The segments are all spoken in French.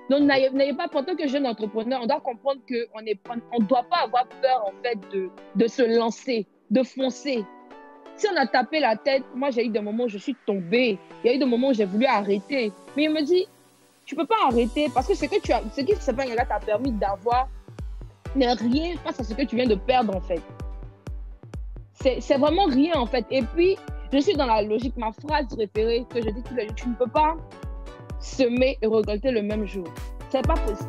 Donc, n'ayez pas, en tant que jeune entrepreneur, on doit comprendre qu'on ne doit pas avoir peur, en fait, de se lancer, de foncer. Si on a tapé la tête, moi, j'ai eu des moments où je suis tombée. Il y a eu des moments où j'ai voulu arrêter. Mais il me dit, tu ne peux pas arrêter parce que ce que Sepang Yaga t'a permis d'avoir n'est rien face à ce que tu viens de perdre, en fait. C'est vraiment rien, en fait. Et puis, je suis dans la logique, ma phrase préférée que je dis tous les jours, tu ne peux pas semer et récolter le même jour. C'est pas possible.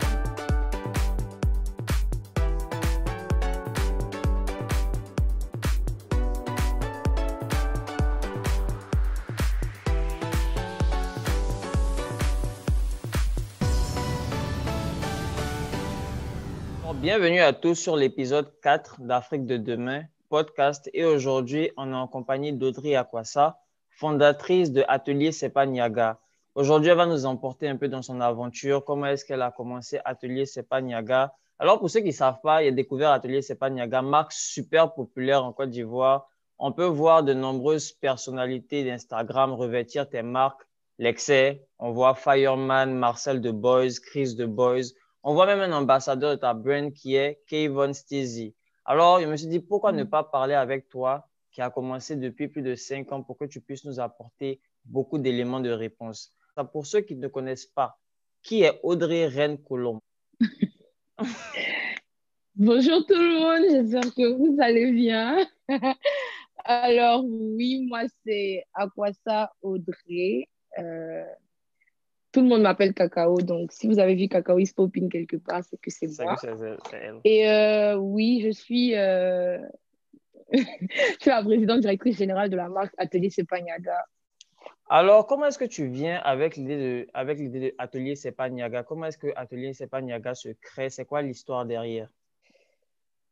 Bienvenue à tous sur l'épisode 4 d'Afrique de demain, podcast. Et aujourd'hui, on est en compagnie d'Audrey Akwassa, fondatrice de Atelier Sepang Yaga. Aujourd'hui, elle va nous emporter un peu dans son aventure. Comment est-ce qu'elle a commencé Atelier Sepang Yaga? Alors, pour ceux qui ne savent pas, il a découvert Atelier Sepang Yaga, marque super populaire en Côte d'Ivoire. On peut voir de nombreuses personnalités d'Instagram revêtir tes marques. L'excès, on voit Fireman, Marcel de Boys, Chris de Boys. On voit même un ambassadeur de ta brand qui est Kayvon Steezy. Alors, je me suis dit, pourquoi ne pas parler avec toi qui a commencé depuis plus de 5 ans pour que tu puisses nous apporter beaucoup d'éléments de réponse. Pour ceux qui ne connaissent pas, qui est Audrey Reine Colombe? Bonjour tout le monde, j'espère que vous allez bien. Alors oui, moi c'est Akwassa Audrey. Tout le monde m'appelle Cacao, donc si vous avez vu Cacao is popping quelque part, c'est que c'est moi. C'est elle. Et oui, je suis la présidente directrice générale de la marque Atelier Sepang Yaga. Alors, comment est-ce que tu viens avec l'idée de Atelier Sepang Yaga? Comment est-ce que Atelier Sepang Yaga se crée? C'est quoi l'histoire derrière?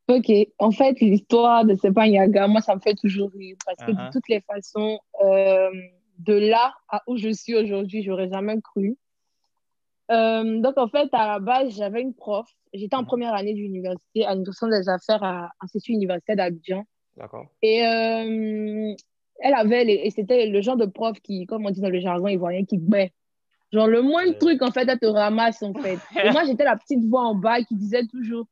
Ok, en fait, l'histoire de Sepang Yaga, moi, ça me fait toujours rire parce que de toutes les façons, de là à où je suis aujourd'hui, j'aurais jamais cru. Donc, en fait, à la base, j'avais une prof. J'étais en première année d'université à l'Université des Affaires à l'Institut universitaire d'Abidjan. D'accord. Et elle avait, et c'était le genre de prof qui, comme on dit dans le jargon ivoirien, qui gbait. Genre, le moindre truc, en fait, elle te ramasse, en fait. Et moi, j'étais la petite voix en bas qui disait toujours,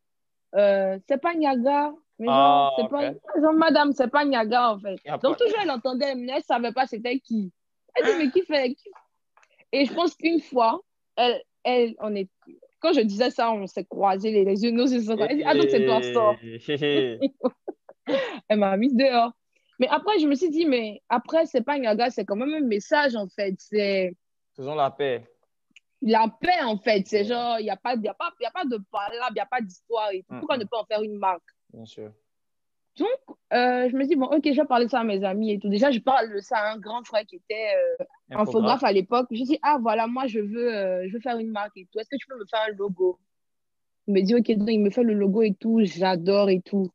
Sepang Yaga. Mais genre, c'est pas, genre, madame, Sepang Yaga, en fait. Donc, toujours, elle entendait, mais elle ne savait pas c'était qui. Elle dit, mais qui fait qui? Et je pense qu'une fois, quand je disais ça, on s'est croisés, les yeux, nos yeux se sont croisés. Elle dit, ah, donc c'est toi, sort. Elle m'a mise dehors. Mais après, je me suis dit, mais après, Sepang Yaga, c'est quand même un message, en fait. C'est faisons la paix. La paix, en fait. C'est genre, il n'y a pas de palabre, il n'y a pas d'histoire. Pourquoi ne pas en faire une marque? Bien sûr. Donc, je me dis, bon, ok, je vais parler de ça à mes amis et tout. Déjà, je parle de ça à un grand frère qui était infographe à l'époque. Je dis, ah, voilà, moi, je veux faire une marque et tout. Est-ce que tu peux me faire un logo? Il me dit, ok, donc il me fait le logo et tout. J'adore et tout.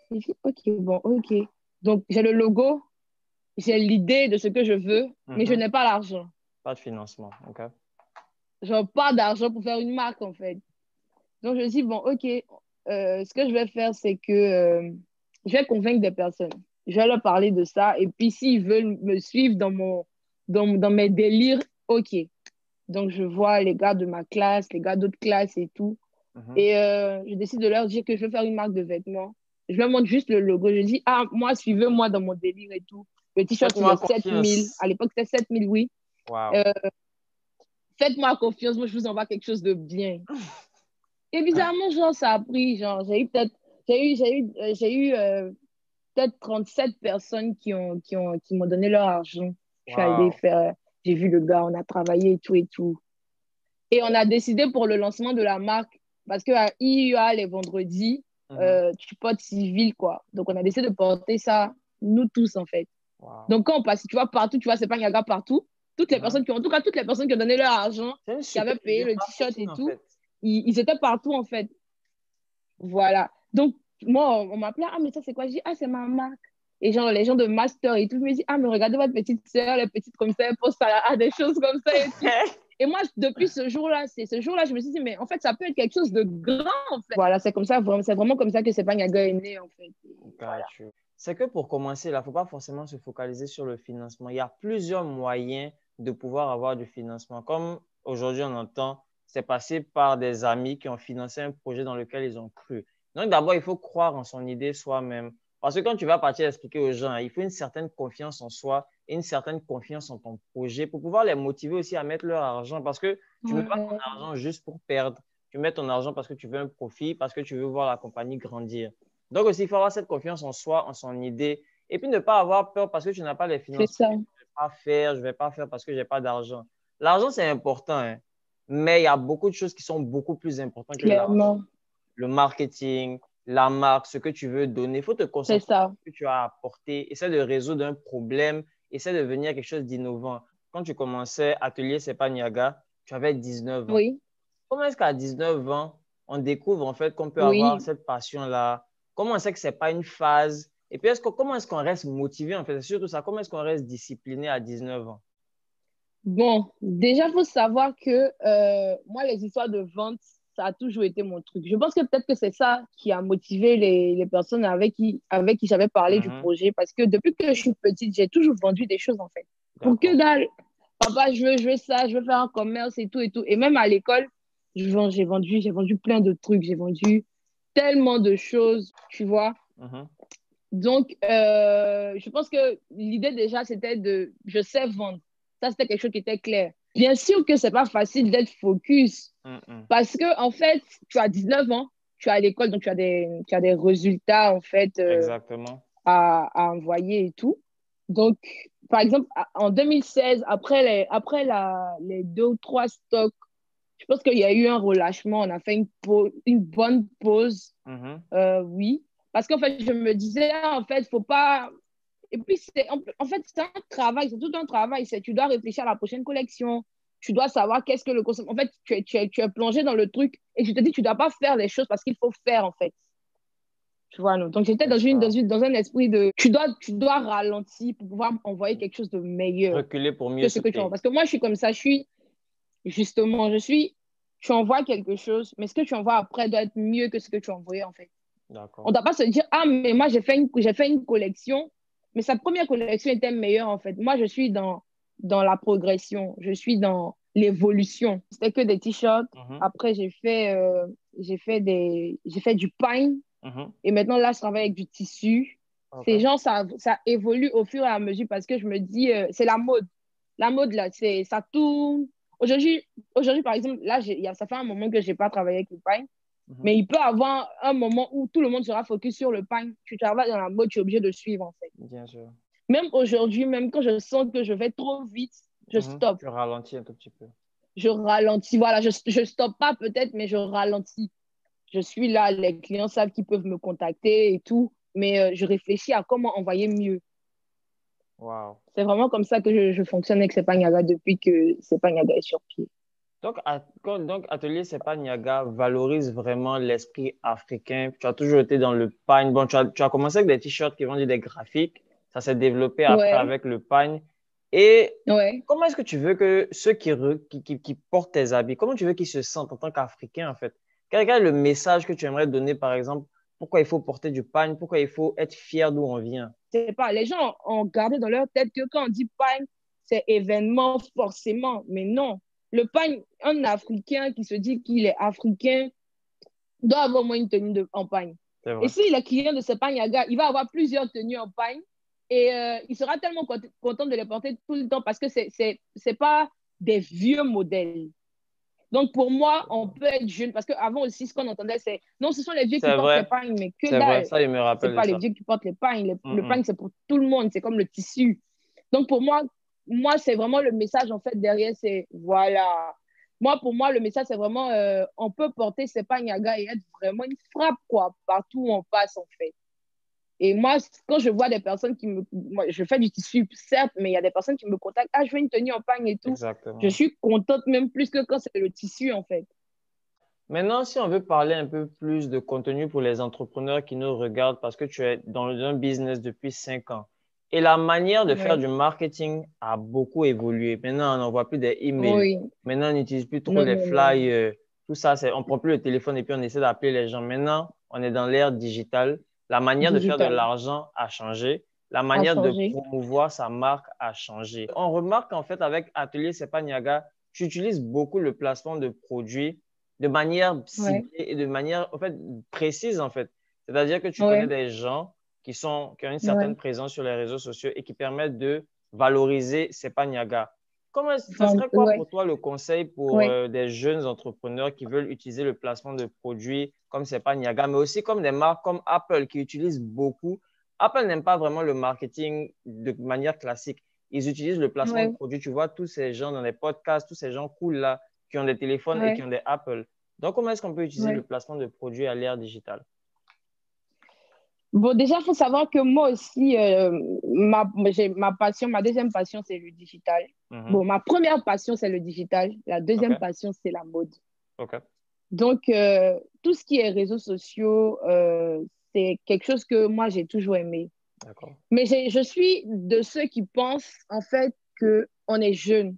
Je dis, ok, bon, ok. Donc, j'ai le logo, j'ai l'idée de ce que je veux, mais je n'ai pas l'argent. Pas de financement, ok. Genre, pas d'argent pour faire une marque, en fait. Donc, je dis, bon, ok, ce que je vais faire, c'est que je vais convaincre des personnes. Je vais leur parler de ça. Et puis, s'ils veulent me suivre dans mes délires, ok. Donc, je vois les gars de ma classe, les gars d'autres classes et tout. Et je décide de leur dire que je veux faire une marque de vêtements. Je leur montre juste le logo. Je dis, ah, moi, suivez-moi dans mon délire et tout. Le t-shirt, il est 7000. À l'époque, c'était 7000, oui. Wow. Faites-moi confiance. Moi, je vous envoie quelque chose de bien. Et bizarrement, genre, ça a pris. Genre, j'ai eu peut-être 37 personnes qui m'ont donné leur argent. Je suis allée faire, j'ai vu le gars, on a travaillé et tout et tout. Et on a décidé pour le lancement de la marque, parce qu'à IUA, les vendredis, tu portes civil, quoi. Donc, on a décidé de porter ça, nous tous, en fait. Donc, quand on passe, tu vois, partout, tu vois, Sepang Yaga partout. Toutes les personnes en tout cas, toutes les personnes qui ont donné leur argent, qui avaient payé le t-shirt et tout, ils étaient partout, en fait. Voilà. Donc, moi, on m'appelait, ah, mais ça, c'est quoi? Je dis, ah, c'est ma marque. Et genre, les gens de master et tout, je me dis, ah, mais regardez votre petite sœur, les petites comme ça, elle poste à des choses comme ça et tout. Et moi, depuis ce jour-là, je me suis dit, mais en fait, ça peut être quelque chose de grand, en fait. Voilà, c'est vraiment comme ça que Sepang Yaga est né, en fait. Voilà. C'est que pour commencer, là, il ne faut pas forcément se focaliser sur le financement. Il y a plusieurs moyens de pouvoir avoir du financement. Comme aujourd'hui, on entend c'est passé par des amis qui ont financé un projet dans lequel ils ont cru. Donc, d'abord, il faut croire en son idée soi-même. Parce que quand tu vas partir expliquer aux gens, il faut une certaine confiance en soi et une certaine confiance en ton projet pour pouvoir les motiver aussi à mettre leur argent. Parce que tu ne mets pas ton Ouais, argent juste pour perdre. Tu mets ton argent parce que tu veux un profit, parce que tu veux voir la compagnie grandir. Donc aussi, il faut avoir cette confiance en soi, en son idée. Et puis ne pas avoir peur parce que tu n'as pas les c'est financements. ça, Je ne vais pas faire parce que je n'ai pas d'argent. L'argent, c'est important, hein, mais il y a beaucoup de choses qui sont beaucoup plus importantes que l'argent. clairement. Le marketing, la marque, ce que tu veux donner. Il faut te C'est concentrer sur ça. ce que tu as apporté. Essaie de résoudre un problème. Essaie de devenir quelque chose d'innovant. Quand tu commençais Atelier Sepaniaga, tu avais 19 ans. Oui, Comment est-ce qu'à 19 ans, on découvre en fait qu'on peut avoir oui. cette passion-là? Comment on sait que ce n'est pas une phase? Et puis, comment est-ce qu'on reste motivé en fait? C'est surtout ça. Comment est-ce qu'on reste discipliné à 19 ans? Bon, déjà, il faut savoir que moi, les histoires de vente, ça a toujours été mon truc. Je pense que peut-être que c'est ça qui a motivé les personnes avec qui j'avais parlé du Mhm. projet. Parce que depuis que je suis petite, j'ai toujours vendu des choses, en fait. Pour que D'accord. dalle, papa, je veux ça, je veux faire un commerce et tout et tout. Et même à l'école, j'ai vendu plein de trucs. J'ai vendu tellement de choses, tu vois. Mhm. Donc, je pense que l'idée déjà, c'était je sais vendre. Ça, c'était quelque chose qui était clair. Bien sûr que c'est pas facile d'être focus Mhm. parce que, en fait, tu as 19 ans, tu es à l'école, donc tu as des résultats, en fait, Exactement. à envoyer et tout. Donc, par exemple, en 2016, les 2 ou 3 stocks, je pense qu'il y a eu un relâchement. On a fait une bonne pause, Mhm. oui. Parce qu'en fait, je me disais, en fait, faut pas. Et puis, en fait, c'est un travail, c'est tout un travail. Tu dois réfléchir à la prochaine collection. Tu dois savoir qu'est-ce que le consommateur. En fait, tu es plongé dans le truc et tu te dis, tu ne dois pas faire les choses parce qu'il faut faire, en fait. Tu vois, non. Donc, j'étais C'est ça. dans un esprit de. Tu dois ralentir pour pouvoir envoyer quelque chose de meilleur Reculer pour mieux que ce que tu envoies. sauter. Parce que moi, je suis comme ça. Justement, tu envoies quelque chose, mais ce que tu envoies après doit être mieux que ce que tu as envoyé, en fait. On D'accord. ne doit pas se dire, ah, mais moi, j'ai fait une collection, mais sa première collection était meilleure, en fait. Moi, je suis dans la progression, je suis dans l'évolution. C'était que des t-shirts. Mhm. Après, j'ai fait du pain. Mhm. Et maintenant, là, je travaille avec du tissu. Ces OK. gens, ça évolue au fur et à mesure parce que je me dis, c'est la mode. La mode, là, ça tourne. Aujourd'hui, par exemple, là, ça fait un moment que je n'ai pas travaillé avec le pain. Mhm. Mais il peut y avoir un moment où tout le monde sera focus sur le pain. Tu travailles dans la mode, tu es obligé de suivre, en fait. Bien sûr. Même aujourd'hui, même quand je sens que je vais trop vite, je Mhm. stoppe. Tu ralentis un tout petit peu. Je ralentis. Voilà, je stoppe pas peut-être, mais je ralentis. Je suis là, les clients savent qu'ils peuvent me contacter et tout, mais je réfléchis à comment envoyer mieux. Wow. C'est vraiment comme ça que je fonctionne avec Sepagnaga depuis que Sepagnaga est sur pied. Donc, Atelier Sepa Niaga valorise vraiment l'esprit africain. Tu as toujours été dans le pagne. Bon, tu as commencé avec des t-shirts qui vendent des graphiques. Ça s'est développé après Ouais, avec le pagne. Et ouais. comment est-ce que tu veux que ceux qui portent tes habits, comment tu veux qu'ils se sentent en tant qu'Africains, en fait? Quel est le message que tu aimerais donner, par exemple, pourquoi il faut porter du pagne, pourquoi il faut être fier d'où on vient? C'est pas, les gens ont gardé dans leur tête que quand on dit pain, c'est événement forcément, mais non. Le pain, un Africain qui se dit qu'il est africain doit avoir au moins une tenue en pagne. C'est Et vrai. s'il est client de ce pagnaga, il va avoir plusieurs tenues en pagne et il sera tellement content de les porter tout le temps parce que c'est pas des vieux modèles. Donc, pour moi, on peut être jeune parce qu'avant aussi, ce qu'on entendait, c'est non, ce sont les vieux qui portent les pagnes, mais que C'est vrai. dalle. Ça, il me C'est rappelle de pas les ça. vieux qui portent les pagnes. Le Mm, pagne, c'est pour tout le monde. C'est comme le tissu. Donc, pour moi, c'est vraiment le message, en fait, derrière, c'est voilà. Moi, pour moi, le message, c'est vraiment on peut porter ces pagnes à gars et être vraiment une frappe, quoi, partout où on passe, en fait. Et moi, quand je vois des personnes moi, je fais du tissu, certes, mais il y a des personnes qui me contactent. Ah, je veux une tenue en pagne et tout. Je exactement. suis contente même plus que quand c'est le tissu, en fait. Maintenant, si on veut parler un peu plus de contenu pour les entrepreneurs qui nous regardent, parce que tu es dans un business depuis 5 ans, et la manière de faire Ouais. du marketing a beaucoup évolué. Maintenant, on n'envoie plus des emails. Oui. Maintenant, on n'utilise plus trop Non, les non, non. flyers. Tout ça, on prend plus le téléphone et puis on essaie d'appeler les gens. Maintenant, on est dans l'ère digitale. La manière de faire de Digital l'argent a changé. La a manière de changé. promouvoir sa marque a changé. On remarque en fait avec Atelier Sepa Niaga, tu utilises beaucoup le placement de produits de manière Ouais, ciblée et de manière en fait, précise, en fait. C'est-à-dire que tu connais ouais, des gens qui ont une certaine ouais. présence sur les réseaux sociaux et qui permettent de valoriser Niaga. Ça Enfin, serait quoi ouais, pour toi le conseil pour ouais. des jeunes entrepreneurs qui veulent utiliser le placement de produits comme Niaga, mais aussi comme des marques comme Apple qui utilisent beaucoup. Apple n'aime pas vraiment le marketing de manière classique. Ils utilisent le placement de Ouais, produits. Tu vois, tous ces gens dans les podcasts, tous ces gens cool là, qui ont des téléphones et qui ouais, ont des Apple. Donc, comment est-ce qu'on peut utiliser le ouais. placement de produits à l'ère digitale? Bon, déjà, il faut savoir que moi aussi, j'ai ma passion, ma deuxième passion, c'est le digital. Mhm. Bon, ma première passion, c'est le digital. La OK, deuxième passion, c'est la mode. OK, Donc, tout ce qui est réseaux sociaux, c'est quelque chose que moi, j'ai toujours aimé. d'accord. Mais je suis de ceux qui pensent, en fait, qu'on est jeune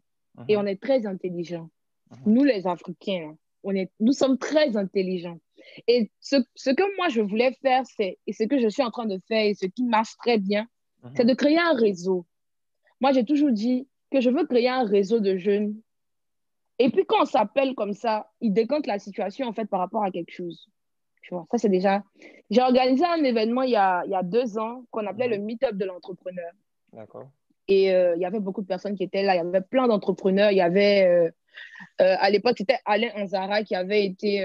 et on Mhm, est très intelligent. mhm. Nous, les Africains, hein, nous sommes très intelligents. Et ce que moi, je voulais faire, et ce que je suis en train de faire, et ce qui marche très bien, c'est Mhm. de créer un réseau. Moi, j'ai toujours dit que je veux créer un réseau de jeunes. Et puis, quand on s'appelle comme ça, ils décantent la situation, en fait, par rapport à quelque chose. Tu vois, ça, c'est déjà... J'ai organisé un événement il y a 2 ans qu'on appelait le Mhm. Meet-up de l'entrepreneur. D'accord. Et il y avait beaucoup de personnes qui étaient là. Il y avait plein d'entrepreneurs. Il y avait... à l'époque, c'était Alain Anzara qui avait été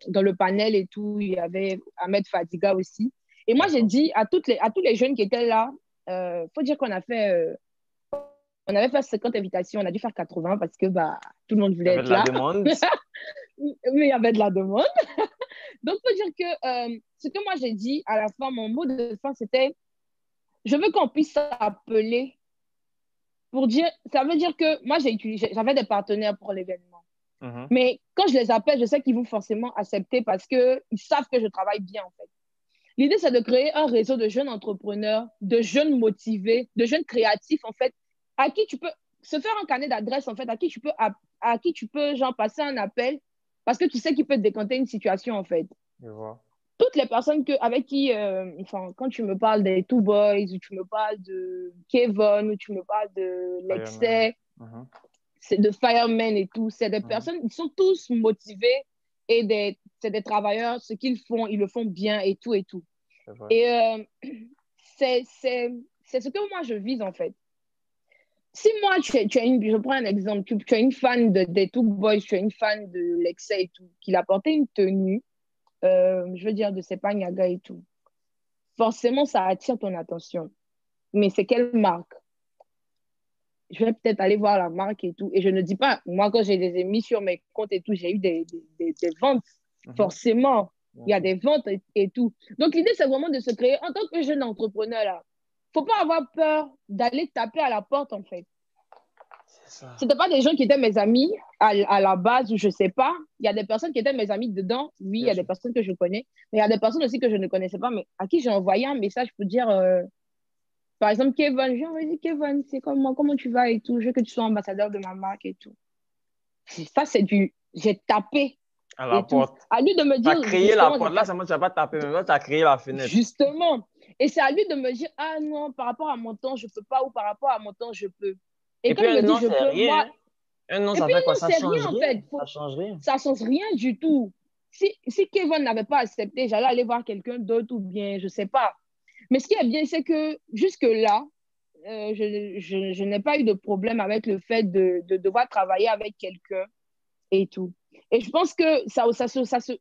dans le panel et tout. Il y avait Ahmed Fadiga aussi. Et moi, j'ai D'accord. dit à tous les jeunes qui étaient là, faut dire on avait fait 50 invitations, on a dû faire 80 parce que bah, tout le monde Il y voulait avait de être la là. demande. Mais il y avait de la demande. Donc, faut dire que ce que moi j'ai dit à la fin, mon mot de fin, c'était je veux qu'on puisse s'appeler pour dire, ça veut dire que moi j'avais des partenaires pour l'événement. Mhm. Mais quand je les appelle, je sais qu'ils vont forcément accepter parce qu'ils savent que je travaille bien, en fait. L'idée, c'est de créer un réseau de jeunes entrepreneurs, de jeunes motivés, de jeunes créatifs, en fait, à qui tu peux se faire un carnet d'adresses, en fait, à qui tu peux, genre, passer un appel parce que tu sais qu'il peut te décanter une situation, en fait. Je vois. Toutes les personnes avec qui, enfin, quand tu me parles des Two Boys, ou tu me parles de Kevin, ou tu me parles de Fireman. Lexer, Mhm. c'est de firemen et tout. C'est des Mhm. personnes, ils sont tous motivés et c'est des travailleurs. Ce qu'ils font, ils le font bien et tout et tout. C'est vrai. Et c'est ce que moi je vise en fait. Si moi, je prends un exemple, tu es une fan des Two Boys, tu es une fan de Lexay et tout, qu'il a porté une tenue, je veux dire de Sepanyaga et tout, forcément ça attire ton attention. Mais c'est quelle marque? Je vais peut-être aller voir la marque et tout. Et je ne dis pas, moi, quand j'ai des émis sur mes comptes et tout, j'ai eu des ventes. Mhm. Forcément, Bien il y a sûr. des ventes et tout. Donc, l'idée, c'est vraiment de se créer en tant que jeune entrepreneur, là. Faut pas avoir peur d'aller taper à la porte, en fait. C'est ça. C'était pas des gens qui étaient mes amis à la base ou je sais pas. Il y a des personnes qui étaient mes amis dedans. Oui, il y Bien a des sûr. personnes que je connais. Mais il y a des personnes aussi que je ne connaissais pas, mais à qui j'ai envoyé un message pour dire, par exemple, Kevin, j'ai envoyé Kevin, c'est comment tu vas et tout. Je veux que tu sois ambassadeur de ma marque et tout. Ça, c'est du. J'ai tapé À la et tout. porte. À lui de me Tu as dire, créé la justement, porte. Là, c'est moi, tu n'as pas tapé, mais là, tu as créé la fenêtre. justement. Et c'est à lui de me dire, ah non, par rapport à mon temps, je peux pas, ou par rapport à mon temps, je peux. Et Et quand puis, il un me dit, nom, je c'est peux, rien, moi. hein. Un nom, Et ça puis fait quoi? non, Ça c'est rien change en rien. fait. Ça change rien. Ça change rien du tout. Si Kevin n'avait pas accepté, j'allais aller voir quelqu'un d'autre ou bien, je sais pas. Mais ce qui est bien, c'est que jusque-là, je n'ai pas eu de problème avec le fait de devoir travailler avec quelqu'un et tout. Et je pense que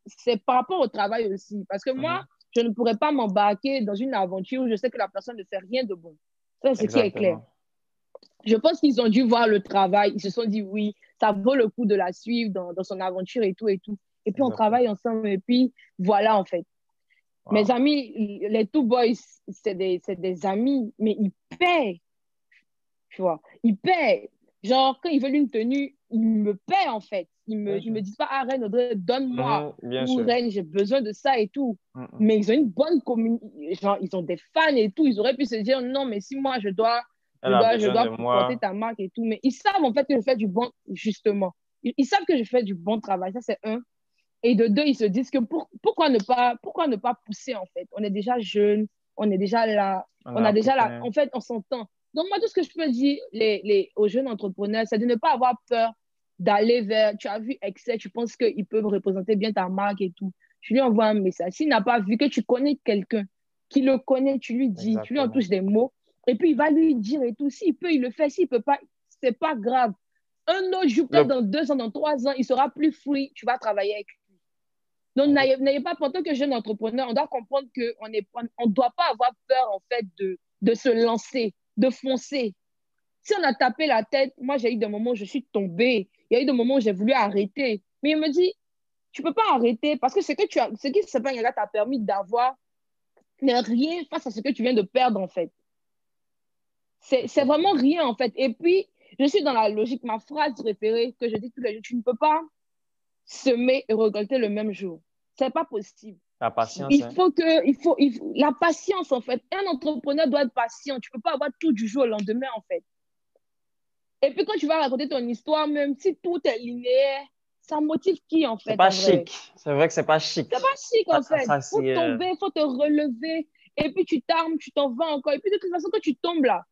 c'est par rapport au travail aussi. Parce que moi, Mhm. je ne pourrais pas m'embarquer dans une aventure où je sais que la personne ne fait rien de bon. Ça, c'est ce qui est clair. Exactement. Je pense qu'ils ont dû voir le travail. Ils se sont dit, oui, ça vaut le coup de la suivre dans son aventure et tout et tout. Et puis, on Exactement. travaille ensemble. Et puis, voilà, en fait. Mes Wow. amis, les Two Boys, c'est des amis, mais ils paient, tu vois. Ils paient. Genre, quand ils veulent une tenue, ils me paient, en fait. Bien Ils sûr. me disent pas, ah, Reine, Audrey, donne-moi. Mhm. Bien Ou sûr. Reine, j'ai besoin de ça et tout. Mhm. Mais ils ont une bonne communauté. Genre, ils ont des fans et tout. Ils auraient pu se dire, non, mais si moi, Elle a je besoin de dois porter moi. ta marque et tout. Mais ils savent, en fait, que je fais du bon, justement. Ils savent que je fais du bon travail. Ça, c'est un. Et de deux, ils se disent que pourquoi ne pas pousser, en fait? On est déjà jeunes, on est déjà là, On est on a déjà là. africain. En fait, on s'entend. Donc, moi, tout ce que je peux dire aux jeunes entrepreneurs, c'est de ne pas avoir peur d'aller vers, tu as vu Excel, tu penses qu'ils peuvent représenter bien ta marque et tout. Tu lui envoies un message. S'il n'a pas vu que tu connais quelqu'un qui le connaît, tu lui dis, tu lui en Exactement. touches des mots, et puis il va lui dire et tout. S'il peut, il le fait. S'il peut pas, c'est pas grave. Un autre jour, peut-être Le... dans 2 ans, dans 3 ans, il sera plus free, tu vas travailler avec lui. Donc, n'ayez pas, en tant que jeune entrepreneur, on doit comprendre qu'on ne doit pas avoir peur, en fait, de se lancer, de foncer. Si on a tapé la tête, moi, j'ai eu des moments où je suis tombée. Il y a eu des moments où j'ai voulu arrêter. Mais il me dit, tu ne peux pas arrêter parce que ce qui s'appelle t'a permis d'avoir n'est rien face à ce que tu viens de perdre, en fait. C'est vraiment rien, en fait. Et puis, je suis dans la logique. Ma phrase préférée que je dis tous les jours, tu ne peux pas semer et récolter le même jour. C'est pas possible. La patience, hein. La patience, en fait. Un entrepreneur doit être patient. Tu ne peux pas avoir tout du jour au lendemain, en fait. Et puis, quand tu vas raconter ton histoire, même si tout est linéaire, ça motive qui, en C'est fait, pas en vrai? chic. C'est vrai que c'est pas chic. C'est pas chic, en fait. Ça, Il faut tomber, il faut te relever. Et puis, tu t'armes, tu t'en vas encore. Et puis, de toute façon, quand tu tombes là,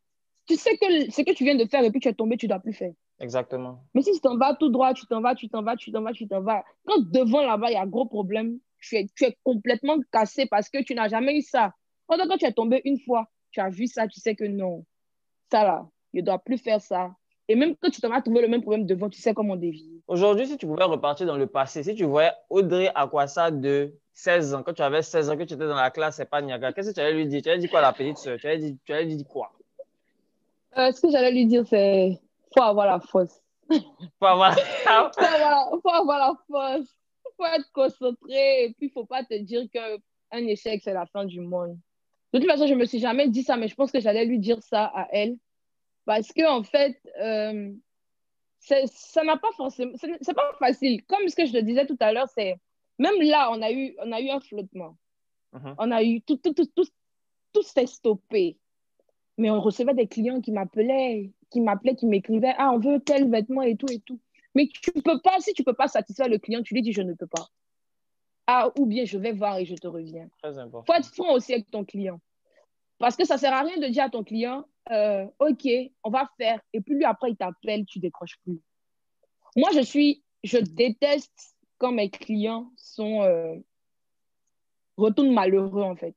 tu sais que ce que tu viens de faire et puis tu es tombé, tu ne dois plus faire. Exactement. Mais si tu t'en vas tout droit, tu t'en vas, tu t'en vas, tu t'en vas, tu t'en vas. Quand devant là-bas, il y a un gros problème, tu es complètement cassé parce que tu n'as jamais eu ça. Quand tu es tombé une fois, tu as vu ça, tu sais que non, ça là, je ne dois plus faire ça. Et même quand tu t'en vas trouver le même problème devant, tu sais comment dévier. Aujourd'hui, si tu pouvais repartir dans le passé, si tu voyais Audrey Akwasa de 16 ans, quand tu avais 16 ans, que tu étais dans la classe, c'est pas Niaga, qu'est-ce que tu allais lui dire? Tu allais dire quoi à la petite sœur? Tu allais dire quoi? Ce que j'allais lui dire, c'est faut avoir la force. Faut avoir... Faut avoir la force. Faut être concentré. Et puis, il ne faut pas te dire qu'un échec, c'est la fin du monde. De toute façon, je ne me suis jamais dit ça, mais je pense que j'allais lui dire ça à elle. Parce que, en fait, ça n'a pas forcément. C'est pas facile. Comme ce que je te disais tout à l'heure, c'est. Même là, on a eu un flottement. On a eu. Tout s'est stoppé. Mais on recevait des clients qui m'écrivaient, ah, on veut tel vêtement et tout et tout. Mais tu peux pas, si tu peux pas satisfaire le client, tu lui dis, je ne peux pas. Ah, ou bien je vais voir et je te reviens. Très Faut important. être franc aussi avec ton client. Parce que ça sert à rien de dire à ton client, OK, on va faire. Et puis lui, après, il t'appelle, tu décroches plus. Moi, je déteste quand mes clients retournent malheureux, en fait.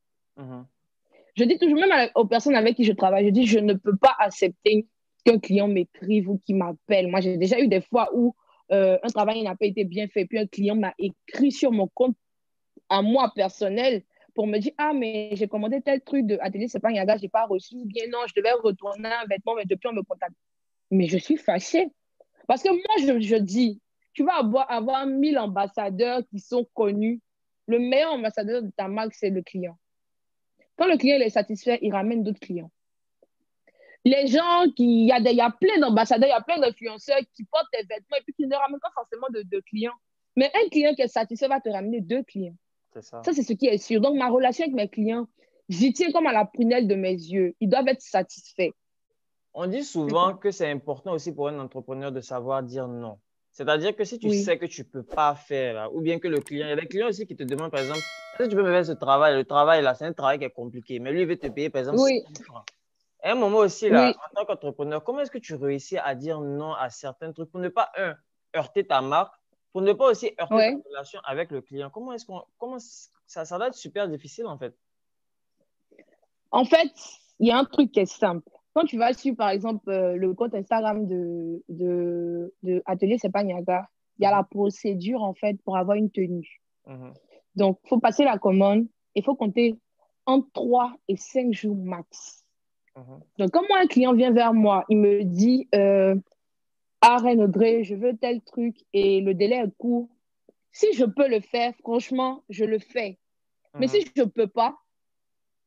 Je dis toujours, même aux personnes avec qui je travaille, je dis, je ne peux pas accepter qu'un client m'écrive ou qu'il m'appelle. Moi, j'ai déjà eu des fois où un travail n'a pas été bien fait, puis un client m'a écrit sur mon compte à moi personnel pour me dire, ah, mais j'ai commandé tel truc de Atelier C'est pas Yaga, je n'ai pas reçu, ou bien non, je devais retourner un vêtement, mais depuis, on me contacte. Mais je suis fâchée. Parce que moi, je dis, tu vas avoir 1000 ambassadeurs qui sont connus. Le meilleur ambassadeur de ta marque, c'est le client. Quand le client est satisfait, il ramène d'autres clients. Les gens il y a plein d'ambassadeurs, il y a plein d'influenceurs qui portent des vêtements et puis qui ne ramènent pas forcément de clients. Mais un client qui est satisfait va te ramener 2 clients. C'est ça. Ça, c'est ce qui est sûr. Donc, ma relation avec mes clients, j'y tiens comme à la prunelle de mes yeux. Ils doivent être satisfaits. On dit souvent que c'est important aussi pour un entrepreneur de savoir dire non. C'est-à-dire que si tu Oui. sais que tu ne peux pas faire, ou bien que le client, il y a des clients aussi qui te demandent, par exemple, est-ce que tu peux me faire ce travail? Le travail, là, c'est un travail qui est compliqué, mais lui, il veut te payer, par exemple, 100 Oui. 000 francs. À un moment aussi, là, Oui. en tant qu'entrepreneur, comment est-ce que tu réussis à dire non à certains trucs pour ne pas, heurter ta marque, pour ne pas aussi heurter ta Ouais. relation avec le client? Comment ça doit être super difficile, en fait. En fait, il y a un truc qui est simple. Quand tu vas sur, par exemple, le compte Instagram de Atelier C'est pas Niaga, il y a la procédure, en fait, pour avoir une tenue. Donc, il faut passer la commande. Il faut compter entre 3 et 5 jours max. Donc, quand moi, un client vient vers moi, il me dit, ah, Reine Audrey, je veux tel truc et le délai est court. Si je peux le faire, franchement, je le fais. Mais si je ne peux pas,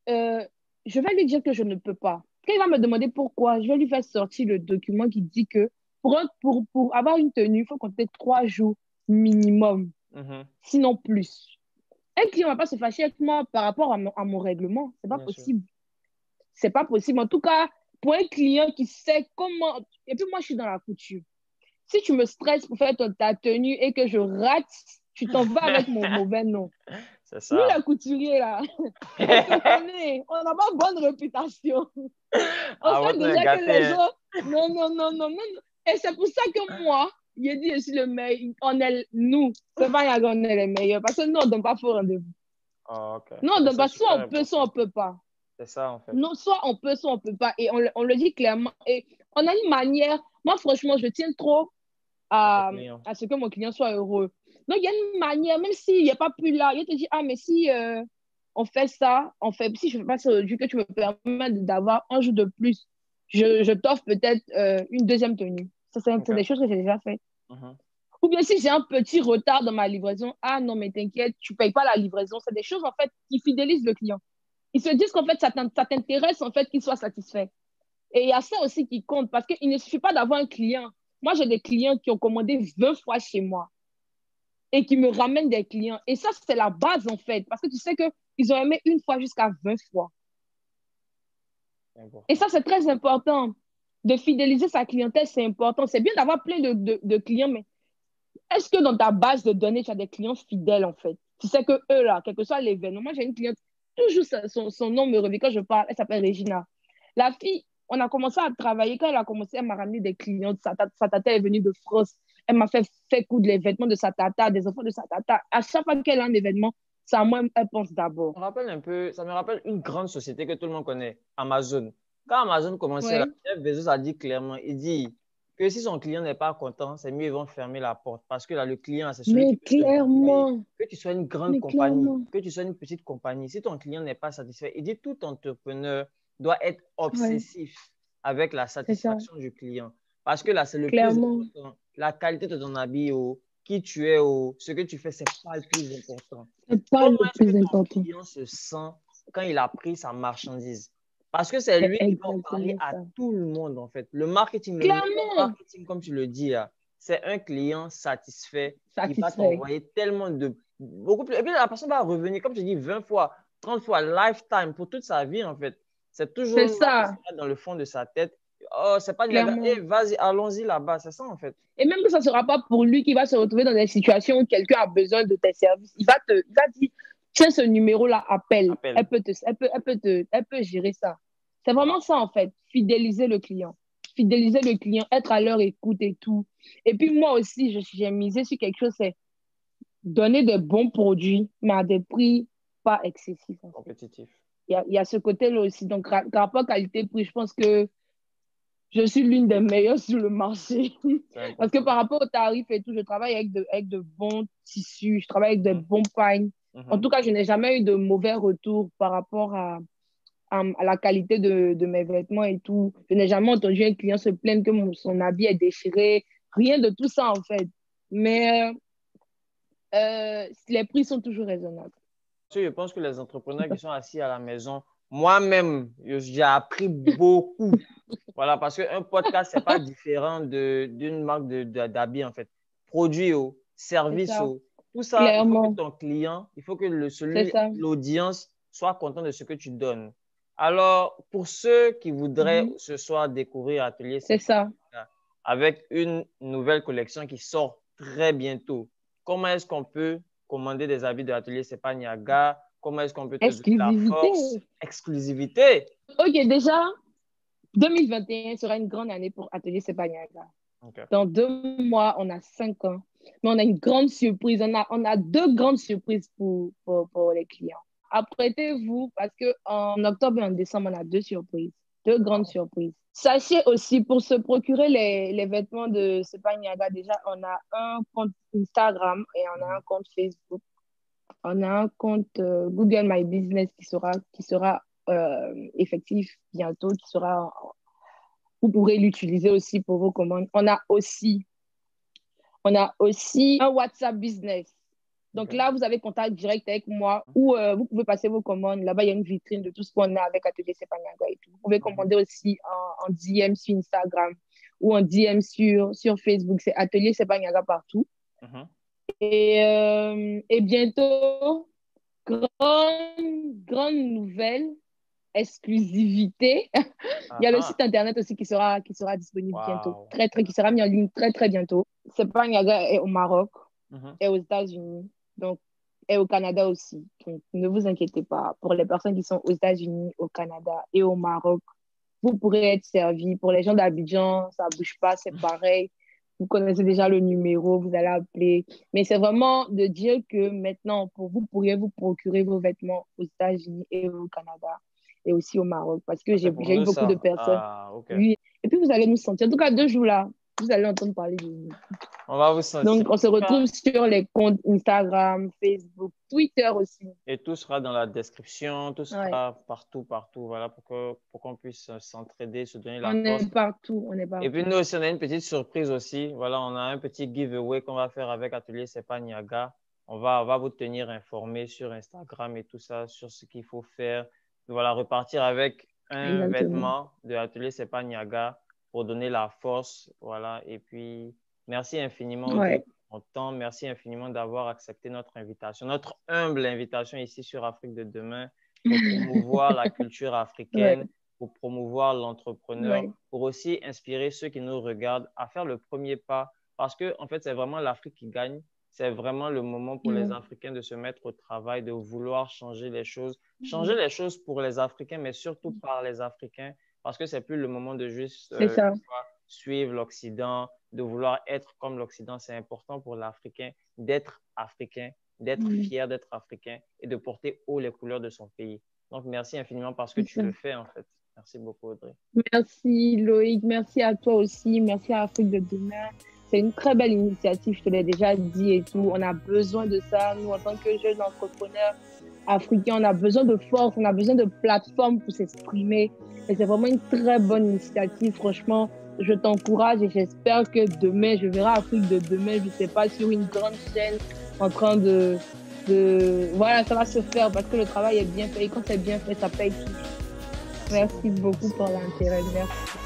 je vais lui dire que je ne peux pas. Quand il va me demander pourquoi, je vais lui faire sortir le document qui dit que pour avoir une tenue, il faut compter 3 jours minimum, sinon plus. Un client ne va pas se fâcher avec moi par rapport à mon règlement. Ce n'est pas possible. C'est pas possible. En tout cas, pour un client qui sait comment. Et puis moi, je suis dans la couture. Si tu me stresses pour faire ta tenue et que je rate, tu t'en vas avec mon mauvais nom. C'est Nous, ça. les couturiers, là, on se connaît. On n'a pas bonne réputation. On Ah, sait votre est déjà que gâté, les hein. gens... Non, non, non, non, non, non. Et c'est pour ça que moi, j'ai dit, je suis le meilleur. On est nous. C'est pas Yaga, on est les meilleurs. Parce que nous, on ne donne pas faux rendez-vous. Ah, ok. Non, on ne donne C'est pas. Soit super on peut, soit on important. ne peut pas. C'est ça, en fait. Non, soit on peut, soit on ne peut pas. Et on le dit clairement. Et on a une manière. Moi, franchement, je tiens trop À tes à, clients. à ce que mon client soit heureux. Donc, il y a une manière, même s'il n'est pas plus là, il te dit, ah, mais si on fait ça, si je ne fais pas ça aujourd'hui, que tu me permets d'avoir un jour de plus, je t'offre peut-être une deuxième tenue. Ça, c'est Ok. des choses que j'ai déjà fait. Mhm. Ou bien si j'ai un petit retard dans ma livraison, ah non, mais t'inquiète, tu ne payes pas la livraison. C'est des choses, en fait, qui fidélisent le client. Ils se disent qu'en fait, ça t'intéresse, en fait, qu'il soit satisfait. Et il y a ça aussi qui compte parce qu'il ne suffit pas d'avoir un client. Moi, j'ai des clients qui ont commandé 20 fois chez moi et qui me ramènent des clients. Et ça, c'est la base, en fait, parce que tu sais qu'ils ont aimé une fois jusqu'à 20 fois. C'est Et important. ça, c'est très important. De fidéliser sa clientèle, c'est important. C'est bien d'avoir plein de clients, mais est-ce que dans ta base de données, tu as des clients fidèles, en fait? Tu sais que eux, là, quel que soit l'événement, moi, j'ai une cliente, toujours son nom me revient quand je parle, elle s'appelle Regina. La fille, on a commencé à travailler, quand elle a commencé, elle m'a ramené des clients, sa tata est venue de France, elle m'a fait coudre les vêtements de sa tata, des enfants de sa tata. À chaque fois qu'elle a un événement, c'est à moi, elle pense d'abord. Ça me rappelle une grande société que tout le monde connaît, Amazon. Quand Amazon commençait, là, Oui, Jeff Bezos a dit clairement, il dit que si son client n'est pas content, c'est mieux, ils vont fermer la porte. Parce que là, le client, c'est celui qui mais peut te renvoyer. clairement, Que tu sois une grande mais compagnie, clairement, que tu sois une petite compagnie, si ton client n'est pas satisfait, il dit tout entrepreneur doit être ouais, obsessif avec la c'est ça, satisfaction du client. Parce que là, c'est le plus clairement, important. La qualité de ton habit, qui tu es, ce que tu fais, c'est pas le plus important. c'est pas Comment le est-ce que plus ton important. client se sent quand il a pris sa marchandise? Parce que c'est C'est lui qui va parler exactement à ça. tout le monde, en fait. Le marketing, le meilleur Clairement, marketing, comme tu le dis, là, c'est un client satisfait. Il va satisfait. t'envoyer tellement de... Beaucoup plus... Et puis la personne va revenir, comme tu dis, 20 fois, 30 fois, lifetime, pour toute sa vie, en fait. C'est toujours C'est là qui ça, sera dans le fond de sa tête. Oh, c'est pas Niaga. clairement. Eh, vas-y, allons-y là-bas. C'est ça, en fait. Et même que ça ne sera pas pour lui qui va se retrouver dans des situations où quelqu'un a besoin de tes services. Il va dire, tiens, ce numéro-là, appelle. Appel. Elle peut gérer ça. C'est vraiment Wow. ça, en fait. Fidéliser le client. Fidéliser le client, être à leur écoute et tout. Et puis moi aussi, j'ai misé sur quelque chose, c'est donner des bons produits, mais à des prix pas excessifs, en fait. Compétitif. Il y a ce côté-là aussi. Donc, rapport qualité-prix, je pense que je suis l'une des meilleures sur le marché. C'est Parce que important. par rapport aux tarifs et tout, je travaille avec de bons tissus, je travaille avec de Mhm. bons pagnes. En Mhm. tout cas, je n'ai jamais eu de mauvais retours par rapport à la qualité de mes vêtements et tout. Je n'ai jamais entendu un client se plaindre que son habit est déchiré. Rien de tout ça, en fait. Mais les prix sont toujours raisonnables. Je pense que les entrepreneurs qui sont assis à la maison, moi-même, j'ai appris beaucoup. Voilà, parce qu'un podcast, ce n'est pas différent d'une marque d'habits, en fait. Produits, C'est services, ça, tout ça, il faut que clairement. ton client, il faut que C'est ça. l'audience soit content de ce que tu donnes. Alors, pour ceux qui voudraient Mhm. ce soir découvrir Atelier C'est Sepa ça. avec une nouvelle collection qui sort très bientôt, comment est-ce qu'on peut commander des habits de l'atelier Sepa Niaga? Comment est-ce qu'on peut te donner la Exclusivité. force? Exclusivité. Ok, déjà, 2021 sera une grande année pour Atelier Sebanyaga. OK. Dans 2 mois, on a 5 ans. Mais on a une grande surprise. On a deux grandes surprises pour les clients. Apprêtez-vous parce qu'en octobre et en décembre, on a deux surprises. Deux grandes Wow. surprises. Sachez aussi, pour se procurer les vêtements de Sebanyaga, déjà, on a un compte Instagram et on a un compte Facebook. On a un compte Google My Business qui sera effectif bientôt, vous pourrez l'utiliser aussi pour vos commandes. On a aussi un WhatsApp Business. Donc OK. là, vous avez contact direct avec moi ou vous pouvez passer vos commandes. Là-bas, il y a une vitrine de tout ce qu'on a avec Atelier Sepanaga et tout. Vous pouvez Mhm. commander aussi en DM sur Instagram ou en DM sur Facebook. C'est Atelier Sepanaga partout. Mhm. Et bientôt, grande nouvelle, exclusivité. Il y Ah a le ah. site internet aussi qui sera disponible bientôt, Wow. qui sera mis en ligne très, très bientôt. C'est pas Niaga est au Maroc Mhm. et aux États-Unis. Donc, est au Canada aussi. Donc, ne vous inquiétez pas. Pour les personnes qui sont aux États-Unis, au Canada et au Maroc, vous pourrez être servis. Pour les gens d'Abidjan, ça ne bouge pas, c'est pareil. Vous connaissez déjà le numéro, vous allez appeler. Mais c'est vraiment de dire que maintenant, vous pourriez vous procurer vos vêtements aux États-Unis et au Canada et aussi au Maroc. Parce que C'est j'ai pour eu nous beaucoup de ça. personnes. Ah, ok. Oui. Et puis, vous allez nous sentir. En tout cas, 2 jours là, vous allez entendre parler de nous. On va vous sentir. Donc, on se retrouve sur les comptes Instagram, Facebook, Twitter aussi. Et tout sera dans la description, tout Ouais. sera partout, voilà, pour qu'on puisse s'entraider, se donner la On force. est partout, on est Et puis partout. nous aussi, on a une petite surprise aussi. Voilà, on a un petit giveaway qu'on va faire avec Atelier C'est pas Niaga. On va vous tenir informé sur Instagram et tout ça, sur ce qu'il faut faire. Voilà, repartir avec un Exactement. vêtement de Atelier C'est pas Niaga pour donner la force. Voilà, et puis merci infiniment, Audrey, Ouais. pour ton temps. Merci infiniment d'avoir accepté notre invitation, notre humble invitation ici sur Afrique de demain pour promouvoir la culture Ouais. africaine, pour promouvoir l'entrepreneur, Ouais. pour aussi inspirer ceux qui nous regardent à faire le premier pas. Parce que, en fait, c'est vraiment l'Afrique qui gagne. C'est vraiment le moment pour les Ouais. Africains de se mettre au travail, de vouloir changer les choses. Changer les choses pour les Africains, mais surtout par les Africains. Parce que c'est plus le moment de juste C'est ça. suivre l'Occident, de vouloir être comme l'Occident. C'est important pour l'Africain, d'être fier d'être Africain et de porter haut les couleurs de son pays. Donc, merci infiniment parce que C'est tu ça. le fais, en fait. Merci beaucoup, Audrey. Merci Loïc, merci à toi aussi, merci à Afrique de demain. C'est une très belle initiative, je te l'ai déjà dit et tout. On a besoin de ça, nous en tant que jeunes entrepreneurs africains, on a besoin de force, on a besoin de plateformes pour s'exprimer. Et c'est vraiment une très bonne initiative, franchement. Je t'encourage et j'espère que demain, je verrai Afrique de demain, je ne sais pas, sur une grande chaîne en train de... Voilà, ça va se faire parce que le travail est bien fait et quand c'est bien fait, ça paye tout. Merci beaucoup pour l'intérêt. Merci.